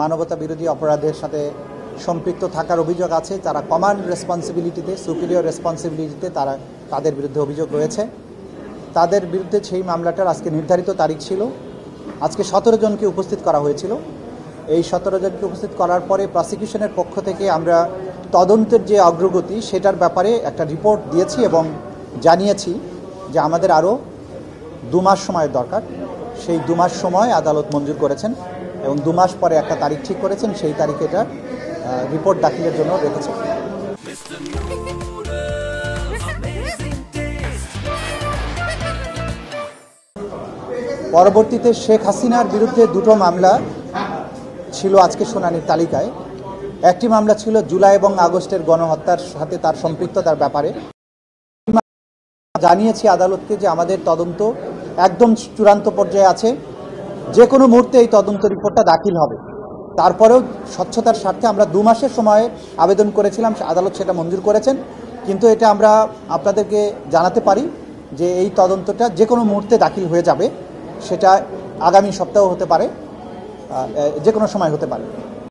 মানবতা বিরোধী অপরাধের সাথে সম্পৃক্ত থাকার অভিযোগ আছে। তারা কমান্ড রেসপন্সিবিলিটিতে, সুপিরিয়র রেসপন্সিবিলিটিতে তাদের বিরুদ্ধে অভিযোগ রয়েছে। তাদের বিরুদ্ধে সেই মামলাটার আজকে নির্ধারিত তারিখ ছিল। আজকে 17 জনকে উপস্থিত করা হয়েছিল। এই 17 জনকে উপস্থিত করার পরে প্রসিকিউশনের পক্ষ থেকে আমরা তদন্তের যে অগ্রগতি সেটার ব্যাপারে একটা রিপোর্ট দিয়েছি এবং জানিয়েছি যে আমাদের আরও 2 মাস সময়ের দরকার। সেই 2 মাস সময় আদালত মঞ্জুর করেছেন এবং 2 মাস পরে একটা তারিখ ঠিক করেছেন। সেই তারিখে এটা রিপোর্ট দাখিলের জন্য রেখেছে। পরবর্তীতে শেখ হাসিনার বিরুদ্ধে 2টো মামলা ছিল আজকে শুনানির তালিকায়। একটি মামলা ছিল জুলাই এবং আগস্টের গণহত্যার সাথে তার সম্পৃক্ততার ব্যাপারে। জানিয়েছি আদালতকে যে আমাদের তদন্ত একদম চূড়ান্ত পর্যায়ে আছে, যে কোনো মুহূর্তে এই তদন্ত রিপোর্টটা দাখিল হবে। তারপরেও স্বচ্ছতার স্বার্থে আমরা 2 মাসের সময় আবেদন করেছিলাম, আদালত সেটা মঞ্জুর করেছেন। কিন্তু এটা আমরা আপনাদেরকে জানাতে পারি যে এই তদন্তটা যে কোনো মুহূর্তে দাখিল হয়ে যাবে। সেটা আগামী সপ্তাহ হতে পারে, যে কোনো সময় হতে পারে।